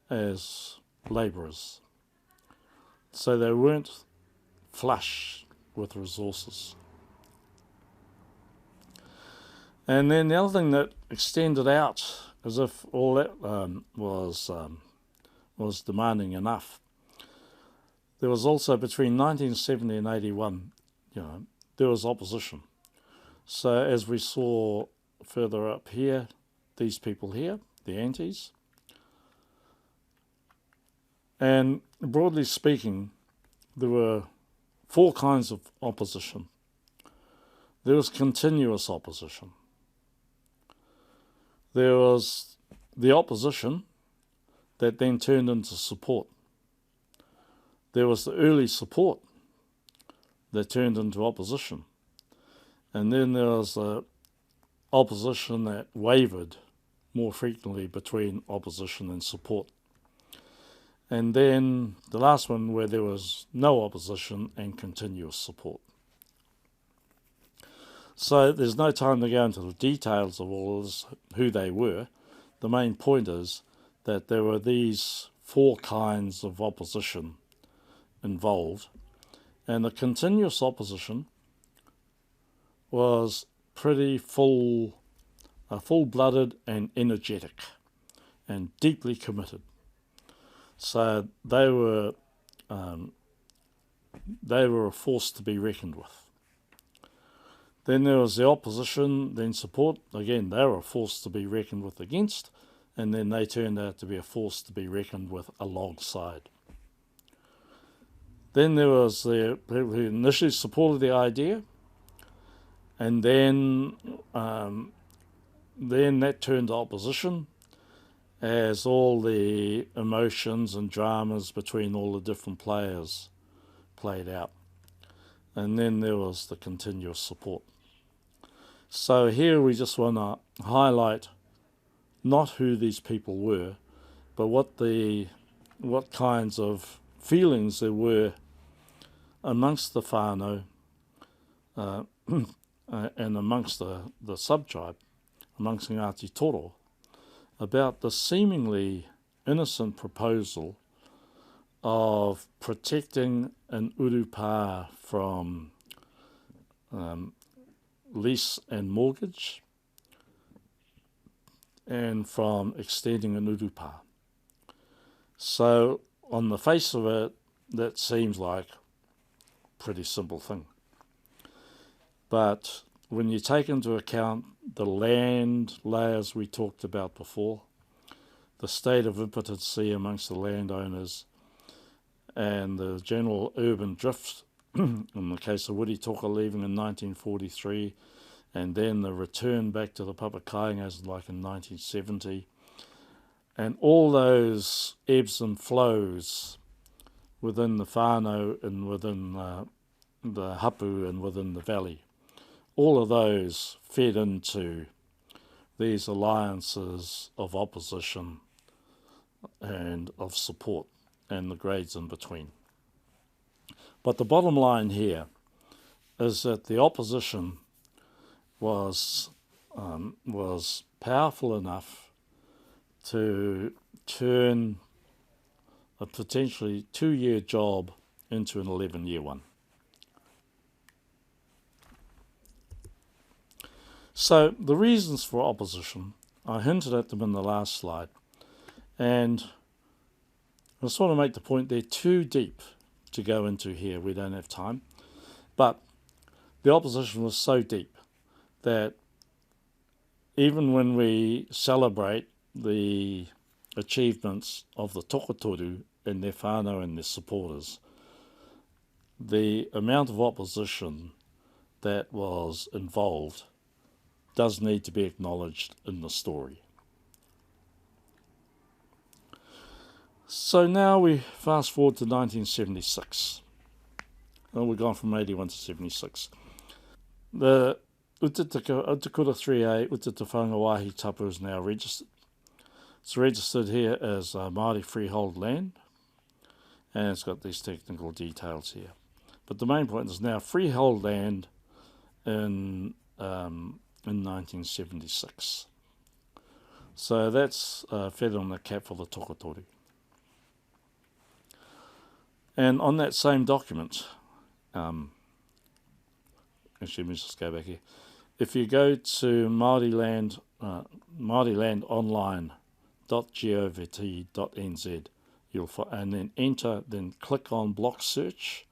as labourers. So they weren't flush with resources. And then the other thing that extended out, as if all that was demanding enough, there was also between 1970 and 81, there was opposition. So as we saw further up here, these people here, the antis, and broadly speaking, there were 4 kinds of opposition. There was continuous opposition. There was the opposition that then turned into support. There was the early support that turned into opposition. And then there was the opposition that wavered more frequently between opposition and support. And then the last one where there was no opposition and continuous support. So there's no time to go into the details of all this, who they were. The main point is that there were these 4 kinds of opposition involved, and the continuous opposition was pretty full-blooded and energetic and deeply committed. So they were a force to be reckoned with. Then there was the opposition, then support. Again, they were a force to be reckoned with against, and then they turned out to be a force to be reckoned with alongside. Then there was the people who initially supported the idea, and then that turned to opposition as all the emotions and dramas between all the different players played out. And then there was the continuous support. So here we just want to highlight not who these people were, but what kinds of feelings there were amongst the whānau and amongst the subtribe, amongst Ngati Toro, about the seemingly innocent proposal of protecting an urupā from lease and mortgage, and from extending an urupā. So on the face of it, that seems like a pretty simple thing. But when you take into account the land layers we talked about before, the state of impotency amongst the landowners, and the general urban drift in the case of Utatewhanga leaving in 1943, and then the return back to the Papakāingas like in 1970, and all those ebbs and flows within the whānau and within the hapu and within the valley. All of those fed into these alliances of opposition and of support and the grades in between. But the bottom line here is that the opposition was powerful enough to turn a potentially 2-year job into an 11-year one. So the reasons for opposition, I hinted at them in the last slide, and I just want to make the point they're too deep to go into here. We don't have time. But the opposition was so deep that even when we celebrate the achievements of the tokatoru and their whānau and their supporters, the amount of opposition that was involved does need to be acknowledged in the story. So now we fast forward to 1976. Well, we've gone from 81 to 76. The Utakura 3A Utatewhanga Wāhi Tapu is now registered. It's registered here as Māori freehold land, and it's got these technical details here. But the main point is now freehold land in 1976. So that's fed on the cap for the tokatoru. And on that same document, actually let me just go back here. If you go to māorilandonline.govt.nz, you'll then click on block search,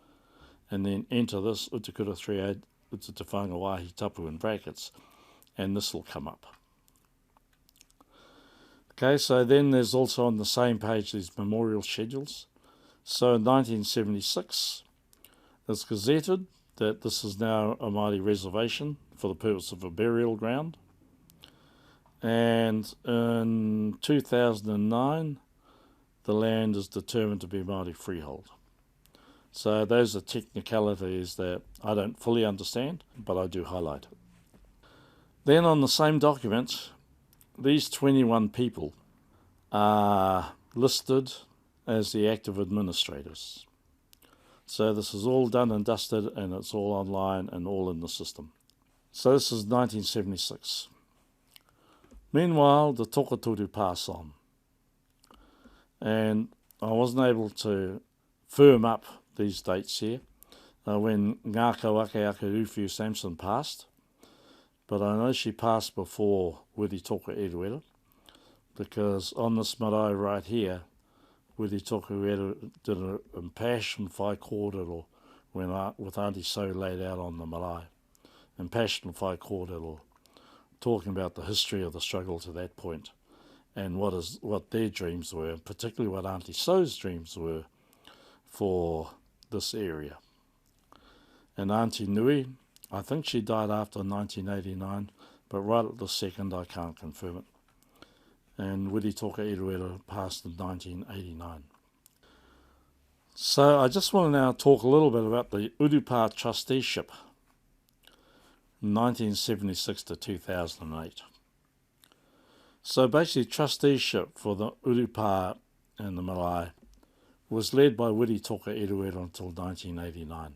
and then enter this Utakura 3A Utatewhanga Wāhi Tapu in brackets, and this will come up. Okay, so then there's also on the same page these memorial schedules. So in 1976, it's gazetted that this is now a Māori reservation for the purpose of a burial ground. And in 2009, the land is determined to be Māori freehold. So those are technicalities that I don't fully understand, but I do highlight it. Then on the same document, these 21 people are listed as the active administrators. So this is all done and dusted, and it's all online and all in the system. So this is 1976. Meanwhile, the tokatoru pass on. And I wasn't able to firm up these dates here when Ngākau Ake Rūwhiu Samson passed, but I know she passed before Utatewhanga Eruera, because on this marae right here, Utatewhanga Eruera did an impassioned whai kōrero with Auntie So laid out on the marae. Impassioned whai kōrero, talking about the history of the struggle to that point and what their dreams were, and particularly what Auntie So's dreams were for this area. And Auntie Nui, I think she died after 1989, but right at the second I can't confirm it. And Utatewhanga Eruera passed in 1989. So I just want to now talk a little bit about the Urupa trusteeship, 1976 to 2008. So basically trusteeship for the Urupa and the marae was led by Utatewhanga Eruera until 1989.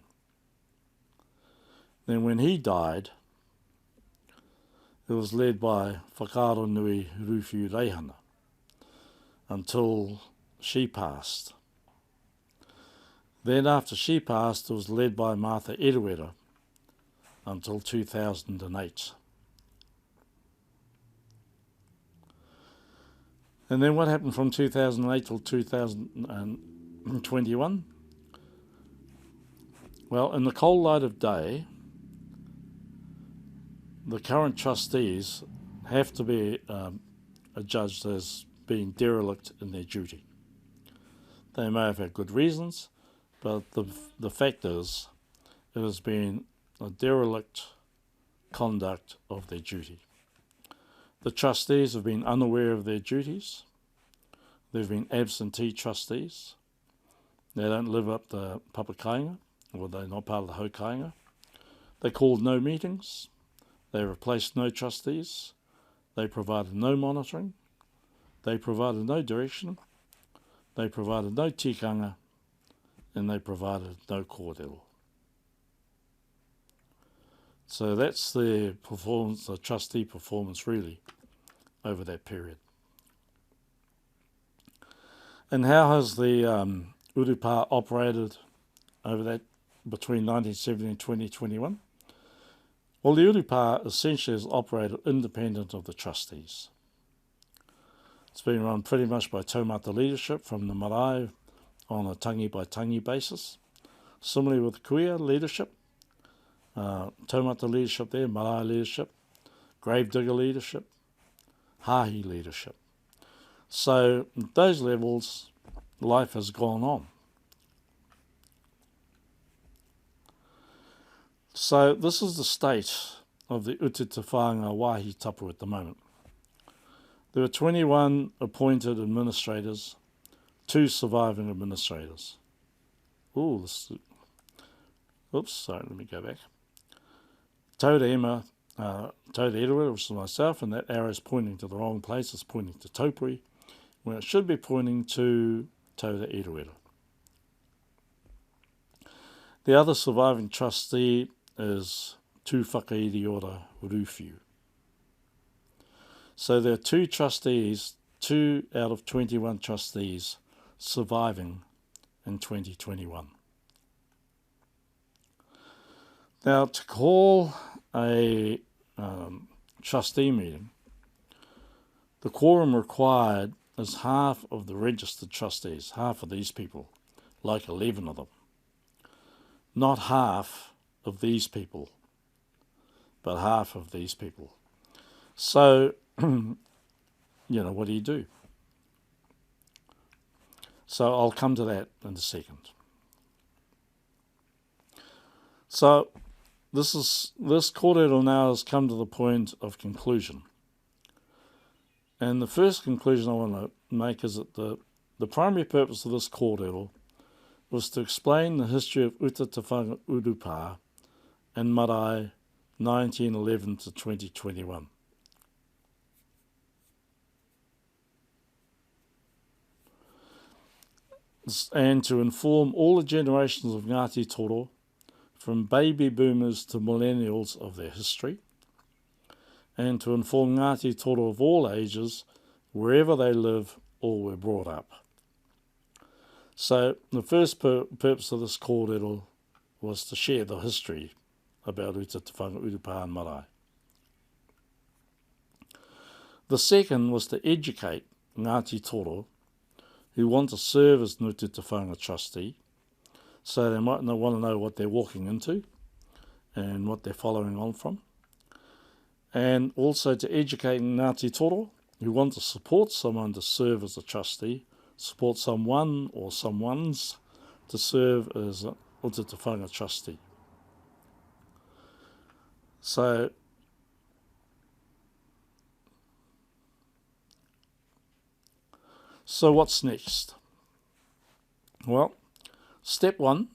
Then when he died, it was led by Whakaaro Nui Rūwhiu Reihana until she passed. Then after she passed, it was led by Martha Eruera until 2008. And then what happened from 2008 till 2021? Well, in the cold light of day, the current trustees have to be adjudged as being derelict in their duty. They may have had good reasons, but the fact is, it has been a derelict conduct of their duty. The trustees have been unaware of their duties. They've been absentee trustees. They don't live up to Papakainga, or they're not part of the Hokianga. They called no meetings. They replaced no trustees. They provided no monitoring. They provided no direction. They provided no tikanga. And they provided no kōrero. So that's their performance, the trustee performance really, over that period. And how has the Urupa operated over that between 1970 and 2021? Well, the Urupa essentially has operated independent of the trustees. It's been run pretty much by taumata leadership from the marae on a tangi-by-tangi basis. Similarly with kuia leadership, taumata leadership there, marae leadership, gravedigger leadership, hahi leadership. So at those levels, life has gone on. So this is the state of the Utatewhanga Wāhi tapu at the moment. There are 21 appointed administrators, 2 surviving administrators. Oops, sorry, let me go back. Tauda Erua, which is myself, and that arrow is pointing to the wrong place, it's pointing to Taupuri, when it should be pointing to Tauda Erua. The other surviving trustee is Tu Whakairiora Ruwhiu. So there are 2 trustees, 2 out of 21 trustees surviving in 2021. Now, to call a trustee meeting, the quorum required is half of the registered trustees, half of these people, like 11 of them. Not half of these people, but half of these people. So, what do you do? So I'll come to that in a second. So this kōrero now has come to the point of conclusion. And the first conclusion I want to make is that the primary purpose of this kōrero was to explain the history of Utatewhanga Urupa and Marae 1911 to 2021. And to inform all the generations of Ngati Toro, from baby boomers to millennials, of their history, and to inform Ngati Toro of all ages, wherever they live or were brought up. So the first purpose of this kōrero was to share the history about Utatewhanga Urupa and Marae. The second was to educate Ngati Toro who want to serve as Utatewhanga trustee, so they might want to know what they're walking into and what they're following on from. And also to educate Ngati Toro who want to support someone to serve as a trustee, support someone or someones to serve as an Utatewhanga trustee. So what's next? Well, step 1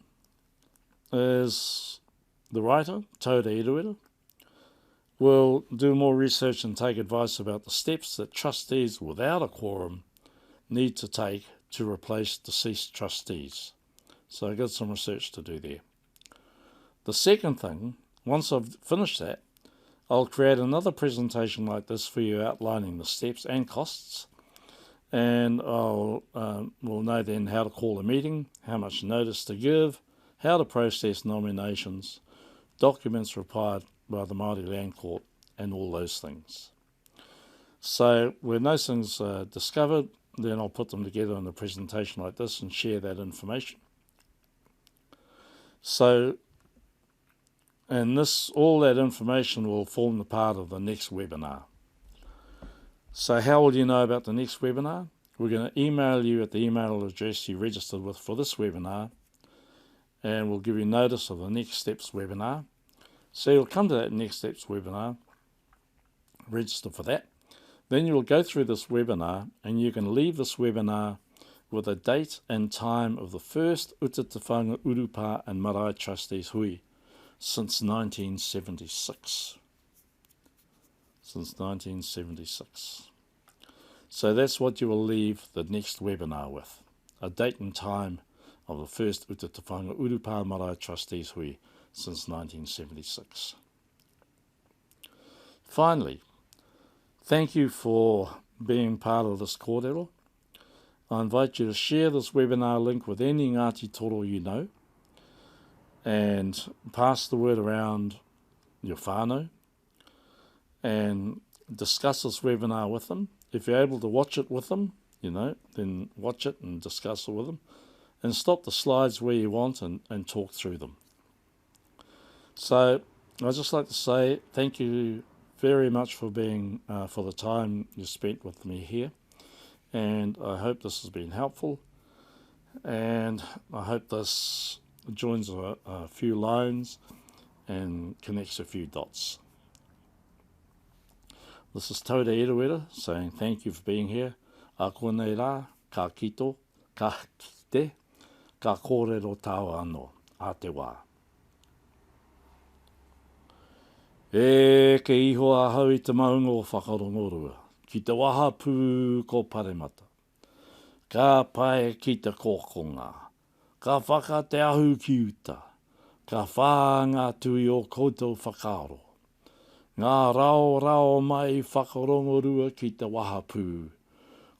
is the writer, Tauda Erua, will do more research and take advice about the steps that trustees without a quorum need to take to replace deceased trustees. So I've got some research to do there. The second thing, once I've finished that, I'll create another presentation like this for you outlining the steps and costs, and we'll know then how to call a meeting, how much notice to give, how to process nominations, documents required by the Māori Land Court, and all those things. So when those things are discovered, then I'll put them together in a presentation like this and share that information. So, and all that information will form the part of the next webinar. So how will you know about the next webinar? We're going to email you at the email address you registered with for this webinar, and we'll give you notice of the Next Steps webinar. So you'll come to that Next Steps webinar, register for that. Then you will go through this webinar, and you can leave this webinar with a date and time of the first Utatewhanga Urupa and Marae Trustees Hui since 1976. Since 1976. So that's what you will leave the next webinar with, a date and time of the first Utatewhanga Urupa and Marae Trustees Hui since 1976. Finally, thank you for being part of this kōrero. I invite you to share this webinar link with any Ngati Toro you know, and pass the word around your whānau, and discuss this webinar with them. If you're able to watch it with them, then watch it and discuss it with them, and stop the slides where you want and talk through them. So I'd just like to say thank you very much for being for the time you spent with me here, and I hope this has been helpful, and I hope this joins a few lines and connects a few dots. This is Tauda Erawera saying thank you for being here. A konei rā, ka kito, ka kite, ka kōrero tāua anō, a te wā. E ke iho a hau i te maunga o whakarongorua, ki te waha pū ko paremata. Ka pai ki te kōkonga, ka whaka te ahu ki uta, ka whāanga tui o koutou whakaro. Ngā rao mai whakarongorua ki te waha pū,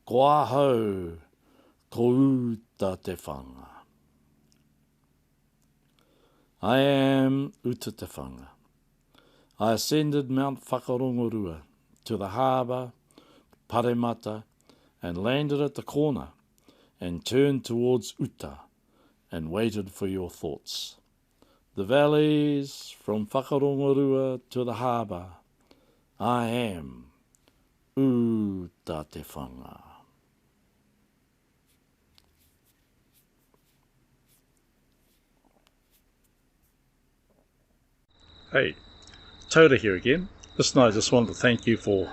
ko ahau, ko Utatewhanga. I am Utatewhanga. I ascended Mount Whakarongorua to the harbour, Paremata, and landed at the corner, and turned towards Uta, and waited for your thoughts. The valleys from Whakarongorua to the harbour, I am Utatewhanga. Hey, Toda here again. Listen, I just wanted to thank you for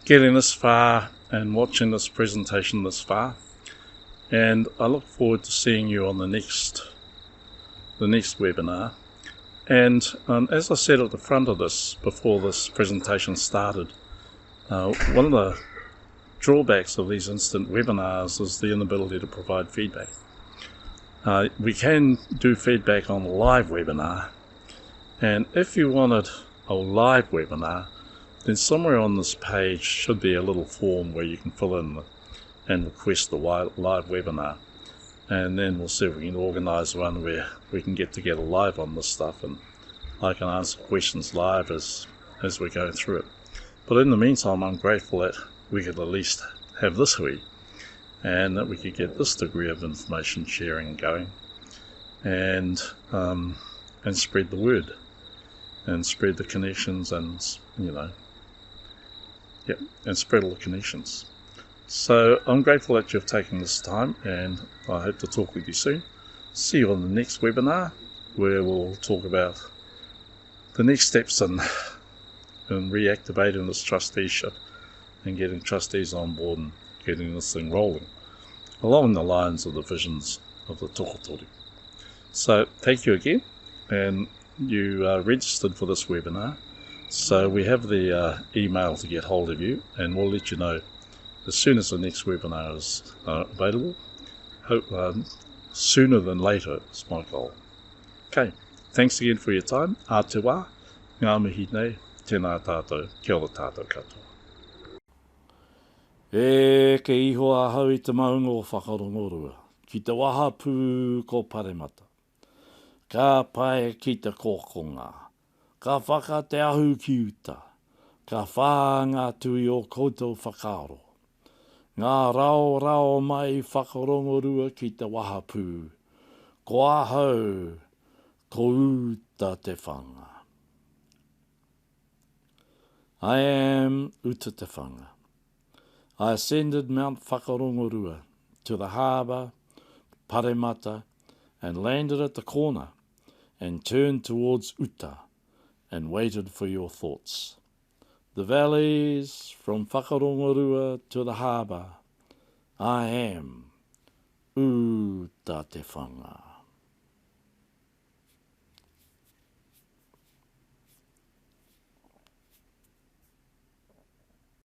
getting this far and watching this presentation this far. And I look forward to seeing you on the next webinar. And as I said at the front of this, before this presentation started, one of the drawbacks of these instant webinars is the inability to provide feedback. We can do feedback on a live webinar, and if you wanted a live webinar, then somewhere on this page should be a little form where you can fill in and request the live webinar, and then we'll see if we can organise one where we can get together live on this stuff and I can answer questions live as we go through it. But in the meantime, I'm grateful that we could at least have this hui, and that we could get this degree of information sharing going, and spread the word, and spread the connections, and and spread all the connections. So I'm grateful that you've taken this time, and I hope to talk with you soon. See you on the next webinar, where we'll talk about the next steps in reactivating this trusteeship and getting trustees on board and getting this thing rolling along the lines of the visions of the tokotori. So thank you again, and you are registered for this webinar, so we have the email to get hold of you, and we'll let you know as soon as the next webinar is available. Hope sooner than later is my goal. Okay, thanks again for your time. A te wā, ngā mihi nei, tēnā tātou, kia ora tātou katoa. E ke iho a hau i te maunga o whakarongorua, ki te waha pū ko paremata. Ka pai ki te kōkonga, ka whaka te ahu ki uta, ka whāanga tui o koutou whakaro. Ngā rao mai whakarongorua ki te waha pū, ko ahau, ko Utatewhanga. I am Utatewhanga. I ascended Mount Whakarongorua to the harbour, Paremata, and landed at the corner and turned towards Uta and waited for your thoughts. The valleys from Whakarongarua to the harbour. I am Utatewhanga.